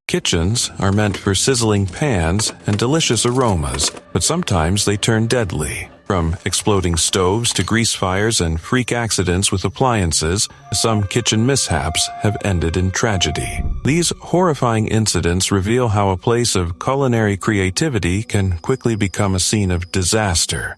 Kitchens are meant for sizzling pans and delicious aromas, but sometimes they turn deadly. From exploding stoves to grease fires and freak accidents with appliances, some kitchen mishaps have ended in tragedy. These horrifying incidents reveal how a place of culinary creativity can quickly become a scene of disaster.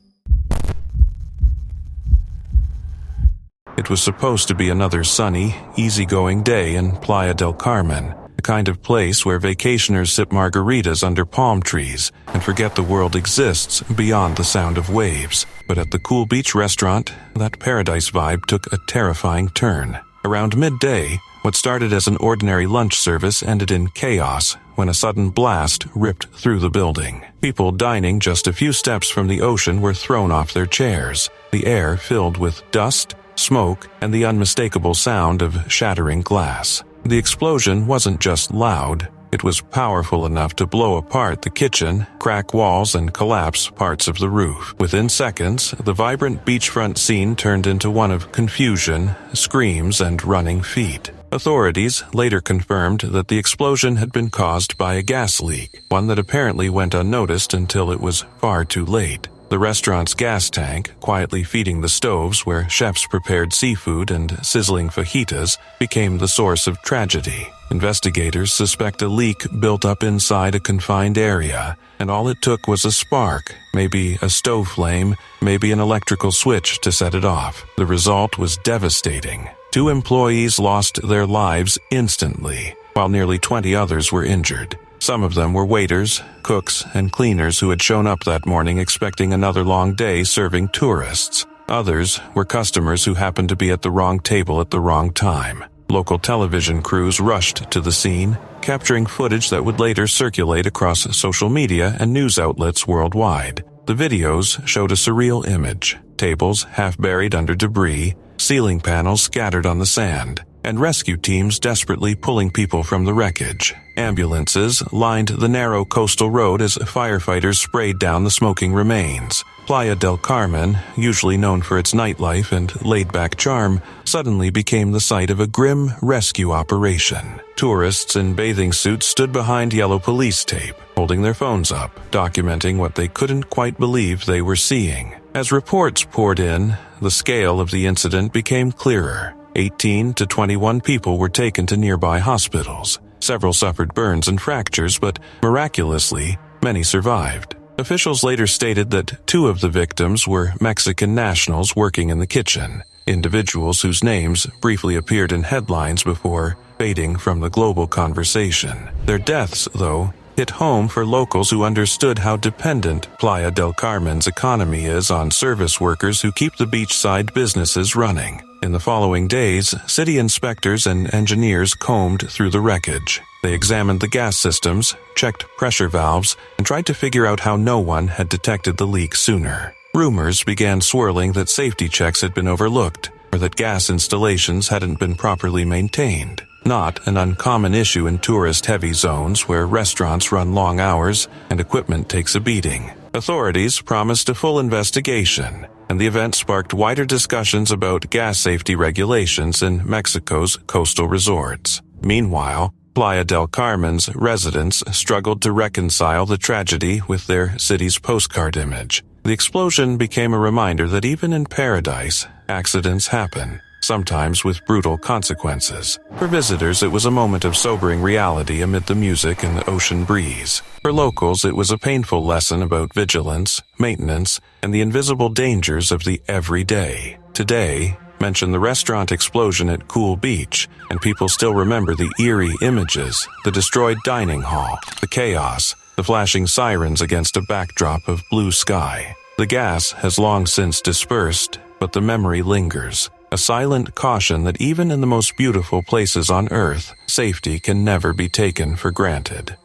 It was supposed to be another sunny, easygoing day in Playa del Carmen, the kind of place where vacationers sip margaritas under palm trees and forget the world exists beyond the sound of waves. But at the cool beach restaurant, that paradise vibe took a terrifying turn. Around midday, what started as an ordinary lunch service ended in chaos when a sudden blast ripped through the building. People dining just a few steps from the ocean were thrown off their chairs, the air filled with dust, smoke, and the unmistakable sound of shattering glass. The explosion wasn't just loud, it was powerful enough to blow apart the kitchen, crack walls, and collapse parts of the roof. Within seconds, the vibrant beachfront scene turned into one of confusion, screams, and running feet. Authorities later confirmed that the explosion had been caused by a gas leak, one that apparently went unnoticed until it was far too late. The restaurant's gas tank, quietly feeding the stoves where chefs prepared seafood and sizzling fajitas, became the source of tragedy. Investigators suspect a leak built up inside a confined area, and all it took was a spark, maybe a stove flame, maybe an electrical switch to set it off. The result was devastating. 2 employees lost their lives instantly, while nearly 20 others were injured. Some of them were waiters, cooks, and cleaners who had shown up that morning expecting another long day serving tourists. Others were customers who happened to be at the wrong table at the wrong time. Local television crews rushed to the scene, capturing footage that would later circulate across social media and news outlets worldwide. The videos showed a surreal image: tables half buried under debris, ceiling panels scattered on the sand, and rescue teams desperately pulling people from the wreckage. Ambulances lined the narrow coastal road as firefighters sprayed down the smoking remains. Playa del Carmen, usually known for its nightlife and laid-back charm, suddenly became the site of a grim rescue operation. Tourists in bathing suits stood behind yellow police tape, holding their phones up, documenting what they couldn't quite believe they were seeing. As reports poured in, the scale of the incident became clearer. 18 to 21 people were taken to nearby hospitals. Several suffered burns and fractures, but miraculously, many survived. Officials later stated that 2 of the victims were Mexican nationals working in the kitchen, individuals whose names briefly appeared in headlines before fading from the global conversation. Their deaths, though, hit home for locals who understood how dependent Playa del Carmen's economy is on service workers who keep the beachside businesses running. In the following days, city inspectors and engineers combed through the wreckage. They examined the gas systems, checked pressure valves, and tried to figure out how no one had detected the leak sooner. Rumors began swirling that safety checks had been overlooked, or that gas installations hadn't been properly maintained. Not an uncommon issue in tourist-heavy zones where restaurants run long hours and equipment takes a beating. Authorities promised a full investigation, and the event sparked wider discussions about gas safety regulations in Mexico's coastal resorts. Meanwhile, Playa del Carmen's residents struggled to reconcile the tragedy with their city's postcard image. The explosion became a reminder that even in paradise, accidents happen, sometimes with brutal consequences. For visitors, it was a moment of sobering reality amid the music and the ocean breeze. For locals, it was a painful lesson about vigilance, maintenance, and the invisible dangers of the everyday. Today, mention the restaurant explosion at Cool Beach, and people still remember the eerie images, the destroyed dining hall, the chaos, the flashing sirens against a backdrop of blue sky. The gas has long since dispersed, but the memory lingers. A silent caution that even in the most beautiful places on Earth, safety can never be taken for granted.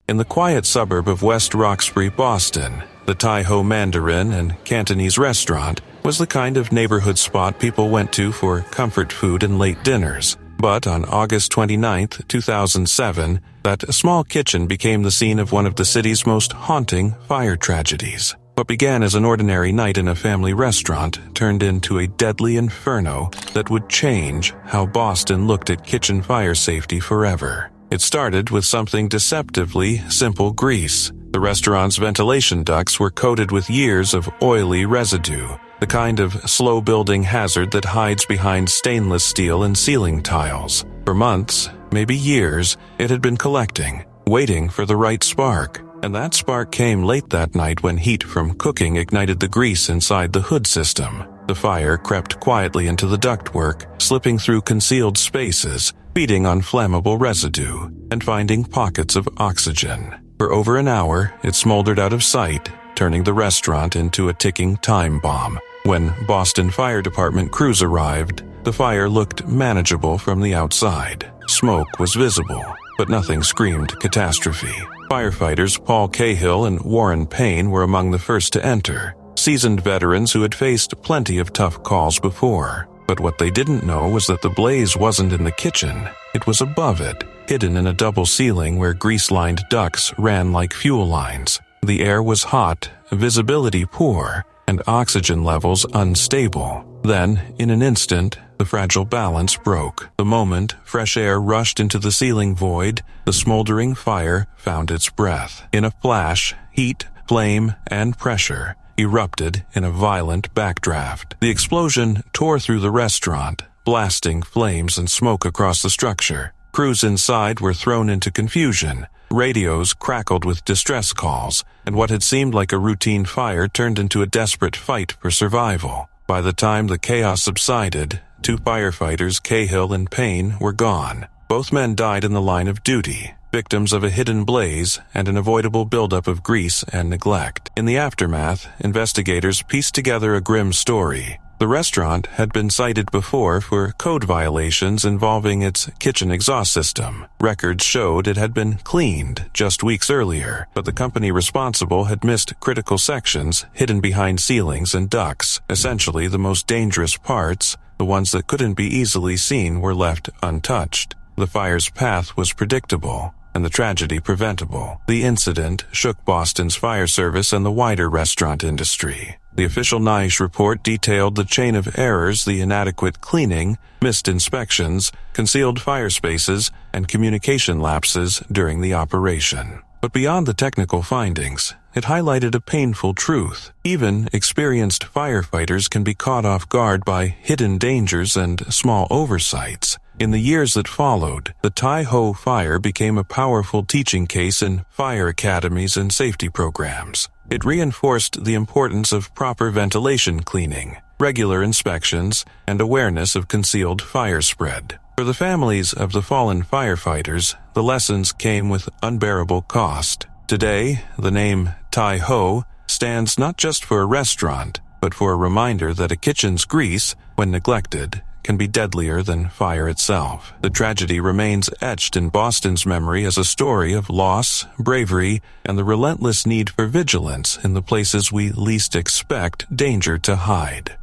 In the quiet suburb of West Roxbury, Boston, the Tai Ho Mandarin and Cantonese restaurant was the kind of neighborhood spot people went to for comfort food and late dinners. But on August 29, 2007, that small kitchen became the scene of one of the city's most haunting fire tragedies. What began as an ordinary night in a family restaurant turned into a deadly inferno that would change how Boston looked at kitchen fire safety forever. It started with something deceptively simple grease. The restaurant's ventilation ducts were coated with years of oily residue, the kind of slow-building hazard that hides behind stainless steel and ceiling tiles. For months, maybe years, it had been collecting, waiting for the right spark. And that spark came late that night when heat from cooking ignited the grease inside the hood system. The fire crept quietly into the ductwork, slipping through concealed spaces, feeding on flammable residue, and finding pockets of oxygen. For over an hour, it smoldered out of sight, turning the restaurant into a ticking time bomb. When Boston Fire Department crews arrived, the fire looked manageable from the outside. Smoke was visible, but nothing screamed catastrophe. Firefighters Paul Cahill and Warren Payne were among the first to enter, seasoned veterans who had faced plenty of tough calls before. But what they didn't know was that the blaze wasn't in the kitchen, it was above it, hidden in a double ceiling where grease-lined ducts ran like fuel lines. The air was hot, visibility poor, and oxygen levels unstable. Then, in an instant, the fragile balance broke. The moment fresh air rushed into the ceiling void, the smoldering fire found its breath. In a flash, heat, flame, and pressure erupted in a violent backdraft. The explosion tore through the restaurant, blasting flames and smoke across the structure. Crews inside were thrown into confusion. Radios crackled with distress calls, and what had seemed like a routine fire turned into a desperate fight for survival. By the time the chaos subsided, 2 firefighters, Cahill and Payne, were gone. Both men died in the line of duty, victims of a hidden blaze and an avoidable buildup of grease and neglect. In the aftermath, investigators pieced together a grim story. The restaurant had been cited before for code violations involving its kitchen exhaust system. Records showed it had been cleaned just weeks earlier, but the company responsible had missed critical sections hidden behind ceilings and ducts. Essentially, the most dangerous parts, the ones that couldn't be easily seen, were left untouched. The fire's path was predictable, and the tragedy preventable. The incident shook Boston's fire service and the wider restaurant industry. The official NICE report detailed the chain of errors, the inadequate cleaning, missed inspections, concealed fire spaces, and communication lapses during the operation. But beyond the technical findings, it highlighted a painful truth. Even experienced firefighters can be caught off guard by hidden dangers and small oversights. In the years that followed, the Tai Ho fire became a powerful teaching case in fire academies and safety programs. It reinforced the importance of proper ventilation cleaning, regular inspections, and awareness of concealed fire spread. For the families of the fallen firefighters, the lessons came with unbearable cost. Today, the name Tai Ho stands not just for a restaurant, but for a reminder that a kitchen's grease, when neglected, can be deadlier than fire itself. The tragedy remains etched in Boston's memory as a story of loss, bravery, and the relentless need for vigilance in the places we least expect danger to hide.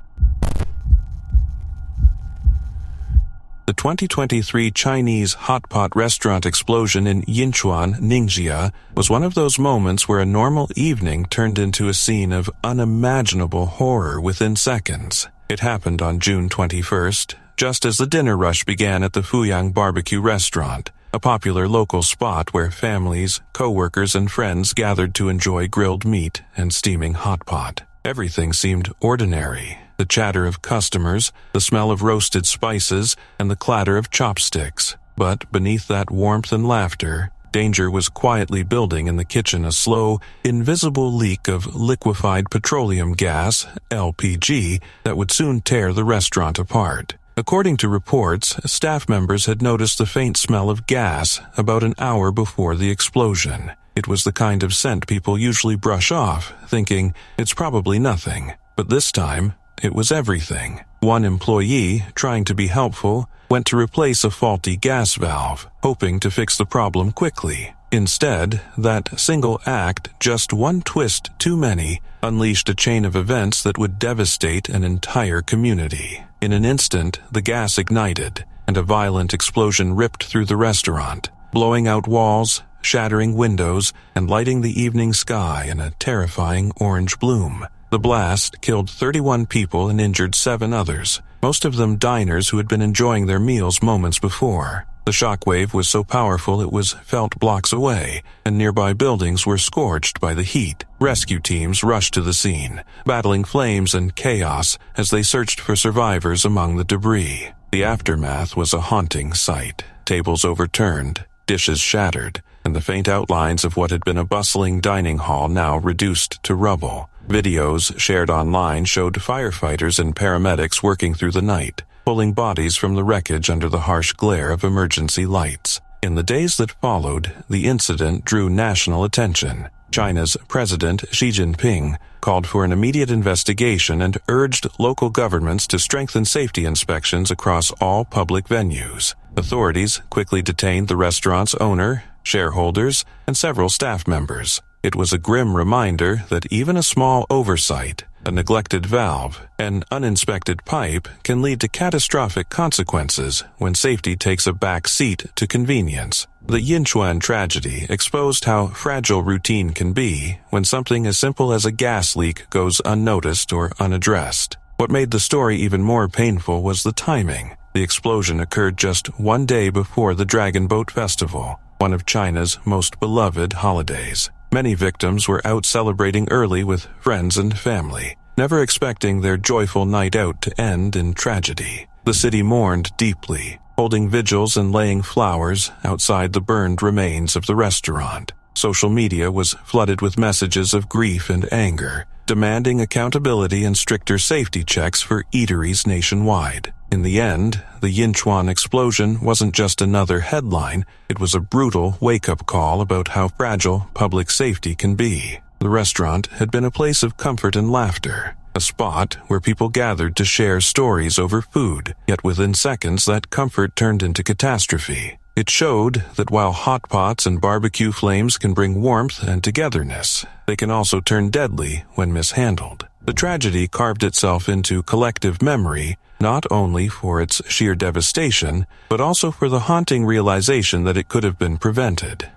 The 2023 Chinese hot pot restaurant explosion in Yinchuan, Ningxia, was one of those moments where a normal evening turned into a scene of unimaginable horror within seconds. It happened on June 21st, just as the dinner rush began at the Fuyang Barbecue Restaurant, a popular local spot where families, co-workers, and friends gathered to enjoy grilled meat and steaming hot pot. Everything seemed ordinary. The chatter of customers, the smell of roasted spices, and the clatter of chopsticks. But beneath that warmth and laughter, danger was quietly building in the kitchen, a slow, invisible leak of liquefied petroleum gas, LPG, that would soon tear the restaurant apart. According to reports, staff members had noticed the faint smell of gas about an hour before the explosion. It was the kind of scent people usually brush off, thinking it's probably nothing. But this time, it was everything. One employee, trying to be helpful, went to replace a faulty gas valve, hoping to fix the problem quickly. Instead, that single act, just one twist too many, unleashed a chain of events that would devastate an entire community. In an instant, the gas ignited, and a violent explosion ripped through the restaurant. blowing out walls, shattering windows, and lighting the evening sky in a terrifying orange bloom. The blast killed 31 people and injured 7 others, most of them diners who had been enjoying their meals moments before. The shockwave was so powerful it was felt blocks away, and nearby buildings were scorched by the heat. Rescue teams rushed to the scene, battling flames and chaos as they searched for survivors among the debris. The aftermath was a haunting sight. Tables overturned, dishes shattered, and the faint outlines of what had been a bustling dining hall now reduced to rubble. Videos shared online showed firefighters and paramedics working through the night, pulling bodies from the wreckage under the harsh glare of emergency lights. In the days that followed, the incident drew national attention. China's President Xi Jinping called for an immediate investigation and urged local governments to strengthen safety inspections across all public venues. Authorities quickly detained the restaurant's owner, shareholders, and several staff members. It was a grim reminder that even a small oversight, a neglected valve, an uninspected pipe can lead to catastrophic consequences when safety takes a back seat to convenience. The Yinchuan tragedy exposed how fragile routine can be when something as simple as a gas leak goes unnoticed or unaddressed. What made the story even more painful was the timing. The explosion occurred just one day before the Dragon Boat Festival, one of China's most beloved holidays. Many victims were out celebrating early with friends and family, never expecting their joyful night out to end in tragedy. The city mourned deeply, holding vigils and laying flowers outside the burned remains of the restaurant. Social media was flooded with messages of grief and anger, demanding accountability and stricter safety checks for eateries nationwide. In the end, the Yinchuan explosion wasn't just another headline, it was a brutal wake-up call about how fragile public safety can be. The restaurant had been a place of comfort and laughter, a spot where people gathered to share stories over food, yet within seconds that comfort turned into catastrophe. It showed that while hot pots and barbecue flames can bring warmth and togetherness, they can also turn deadly when mishandled. The tragedy carved itself into collective memory, not only for its sheer devastation, but also for the haunting realization that it could have been prevented.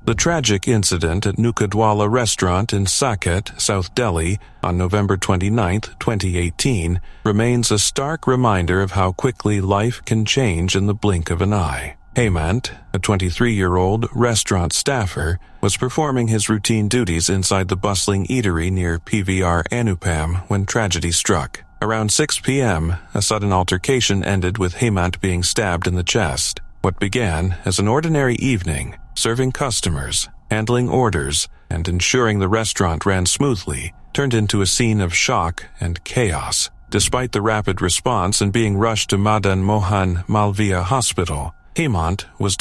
The tragic incident at Nukadwala restaurant in Saket, South Delhi, on November 29, 2018, remains a stark reminder of how quickly life can change in the blink of an eye. Hemant, a 23-year-old restaurant staffer, was performing his routine duties inside the bustling eatery near PVR Anupam when tragedy struck. Around 6 p.m., a sudden altercation ended with Hemant being stabbed in the chest. What began as an ordinary evening, serving customers, handling orders, and ensuring the restaurant ran smoothly, turned into a scene of shock and chaos. Despite the rapid response and being rushed to Madan Mohan Malviya Hospital, Hemant was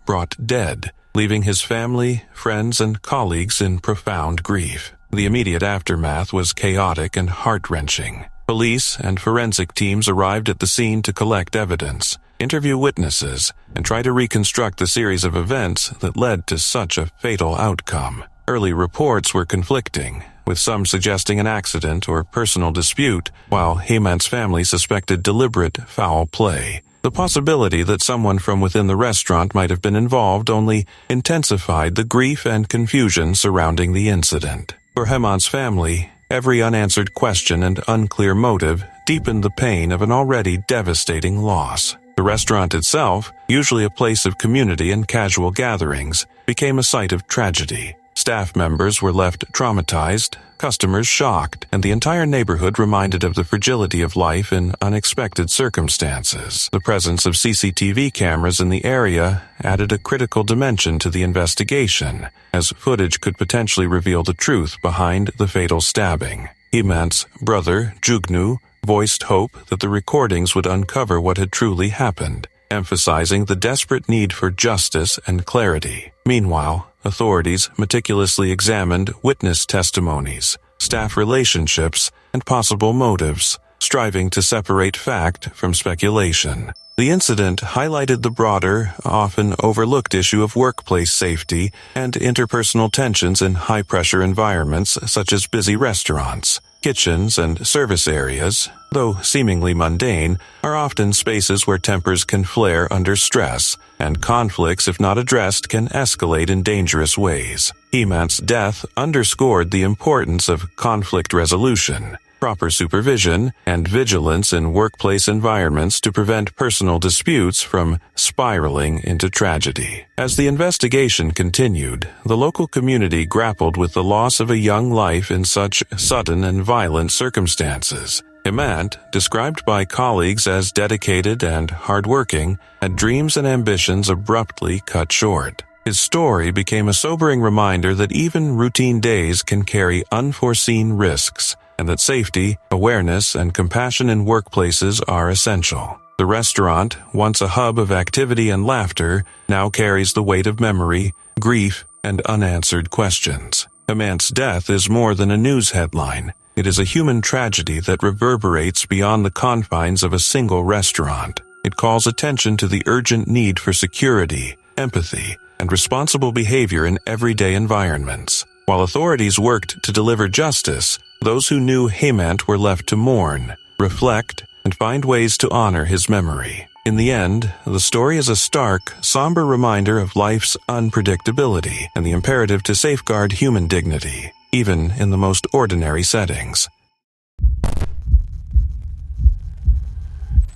brought dead, leaving his family, friends, and colleagues in profound grief. The immediate aftermath was chaotic and heart-wrenching. Police and forensic teams arrived at the scene to collect evidence, interview witnesses, and try to reconstruct the series of events that led to such a fatal outcome. Early reports were conflicting, with some suggesting an accident or personal dispute, while Hemant's family suspected deliberate foul play. The possibility that someone from within the restaurant might have been involved only intensified the grief and confusion surrounding the incident. For Hemant's family, every unanswered question and unclear motive deepened the pain of an already devastating loss. The restaurant itself, usually a place of community and casual gatherings, became a site of tragedy. Staff members were left traumatized, customers shocked, and the entire neighborhood reminded of the fragility of life in unexpected circumstances. The presence of CCTV cameras in the area added a critical dimension to the investigation, as footage could potentially reveal the truth behind the fatal stabbing. Hemant's brother, Jugnu, voiced hope that the recordings would uncover what had truly happened, emphasizing the desperate need for justice and clarity. Meanwhile, authorities meticulously examined witness testimonies, staff relationships, and possible motives, striving to separate fact from speculation. The incident highlighted the broader, often overlooked issue of workplace safety and interpersonal tensions in high-pressure environments such as busy restaurants. Kitchens and service areas, though seemingly mundane, are often spaces where tempers can flare under stress, and conflicts, if not addressed, can escalate in dangerous ways. Hemant's death underscored the importance of conflict resolution, proper supervision, and vigilance in workplace environments to prevent personal disputes from spiraling into tragedy. As the investigation continued, the local community grappled with the loss of a young life in such sudden and violent circumstances. Hemant, described by colleagues as dedicated and hardworking, had dreams and ambitions abruptly cut short. His story became a sobering reminder that even routine days can carry unforeseen risks, and that safety, awareness, and compassion in workplaces are essential. The restaurant, once a hub of activity and laughter, now carries the weight of memory, grief, and unanswered questions. Hemant's death is more than a news headline. It is a human tragedy that reverberates beyond the confines of a single restaurant. It calls attention to the urgent need for security, empathy, and responsible behavior in everyday environments. While authorities worked to deliver justice, those who knew Hemant were left to mourn, reflect, and find ways to honor his memory. In the end, the story is a stark, somber reminder of life's unpredictability and the imperative to safeguard human dignity, even in the most ordinary settings.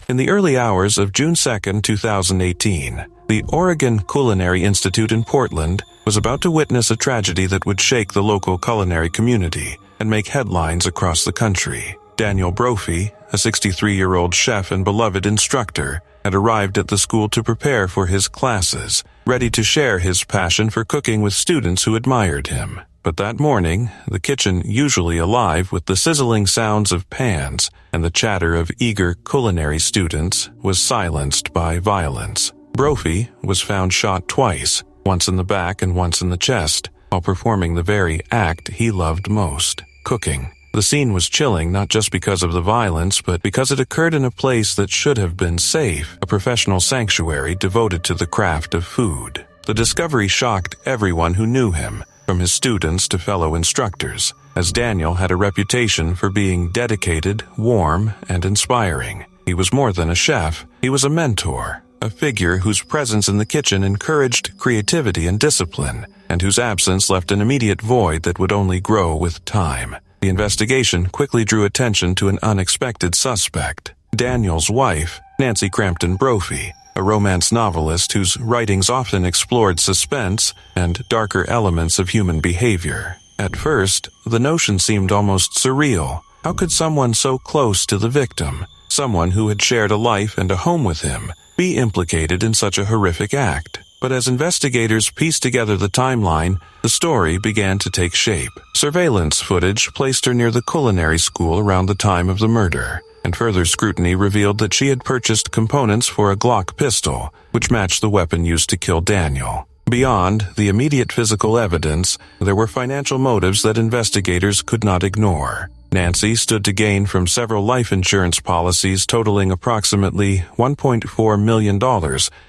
In the early hours of June 2, 2018, the Oregon Culinary Institute in Portland was about to witness a tragedy that would shake the local culinary community and make headlines across the country. Daniel Brophy, a 63-year-old chef and beloved instructor, had arrived at the school to prepare for his classes, ready to share his passion for cooking with students who admired him. But that morning, the kitchen, usually alive with the sizzling sounds of pans and the chatter of eager culinary students, was silenced by violence. Brophy was found shot twice, once in the back and once in the chest, while performing the very act he loved most, cooking. The scene was chilling not just because of the violence, but because it occurred in a place that should have been safe, a professional sanctuary devoted to the craft of food. The discovery shocked everyone who knew him, from his students to fellow instructors, as Daniel had a reputation for being dedicated, warm, and inspiring. He was more than a chef, he was a mentor, a figure whose presence in the kitchen encouraged creativity and discipline, and whose absence left an immediate void that would only grow with time. The investigation quickly drew attention to an unexpected suspect, Daniel's wife, Nancy Crampton Brophy, a romance novelist whose writings often explored suspense and darker elements of human behavior. At first, the notion seemed almost surreal. How could someone so close to the victim, someone who had shared a life and a home with him, be implicated in such a horrific act? But as investigators pieced together the timeline, the story began to take shape. Surveillance footage placed her near the culinary school around the time of the murder, and further scrutiny revealed that she had purchased components for a Glock pistol, which matched the weapon used to kill Daniel. Beyond the immediate physical evidence, there were financial motives that investigators could not ignore. Nancy stood to gain from several life insurance policies totaling approximately $1.4 million,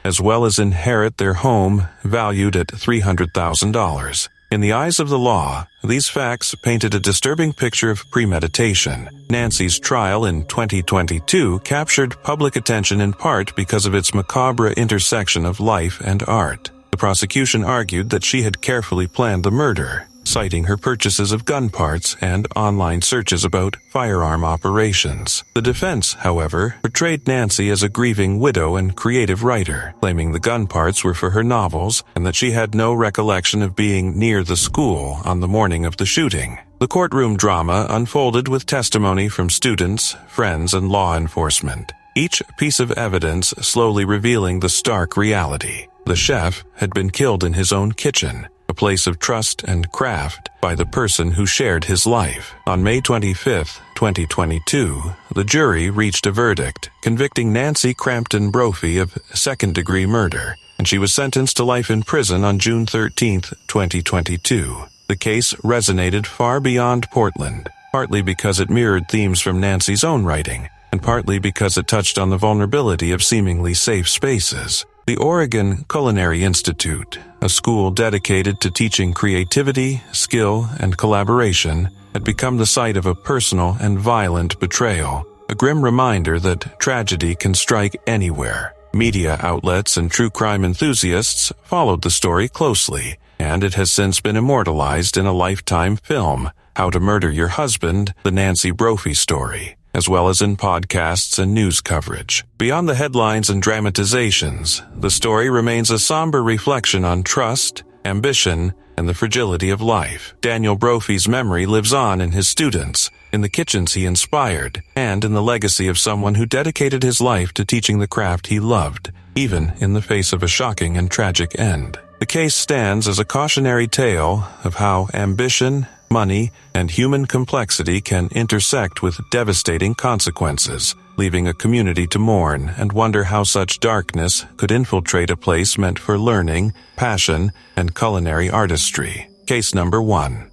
as well as inherit their home valued at $300,000. In the eyes of the law, these facts painted a disturbing picture of premeditation. Nancy's trial in 2022 captured public attention in part because of its macabre intersection of life and art. The prosecution argued that she had carefully planned the murder, citing her purchases of gun parts and online searches about firearm operations. The defense, however, portrayed Nancy as a grieving widow and creative writer, claiming the gun parts were for her novels and that she had no recollection of being near the school on the morning of the shooting. The courtroom drama unfolded with testimony from students, friends, and law enforcement, each piece of evidence slowly revealing the stark reality. The chef had been killed in his own kitchen, a place of trust and craft, by the person who shared his life. On May 25, 2022, the jury reached a verdict, convicting Nancy Crampton Brophy of second-degree murder, and she was sentenced to life in prison on June 13, 2022. The case resonated far beyond Portland, partly because it mirrored themes from Nancy's own writing, and partly because it touched on the vulnerability of seemingly safe spaces. The Oregon Culinary Institute, a school dedicated to teaching creativity, skill, and collaboration, had become the site of a personal and violent betrayal, a grim reminder that tragedy can strike anywhere. Media outlets and true crime enthusiasts followed the story closely, and it has since been immortalized in a Lifetime film, How to Murder Your Husband, the Nancy Brophy story, as well as in podcasts and news coverage. Beyond the headlines and dramatizations, the story remains a somber reflection on trust, ambition, and the fragility of life. Daniel Brophy's memory lives on in his students, in the kitchens he inspired, and in the legacy of someone who dedicated his life to teaching the craft he loved, even in the face of a shocking and tragic end. The case stands as a cautionary tale of how ambition, money, and human complexity can intersect with devastating consequences, leaving a community to mourn and wonder how such darkness could infiltrate a place meant for learning, passion, and culinary artistry. Case number 1.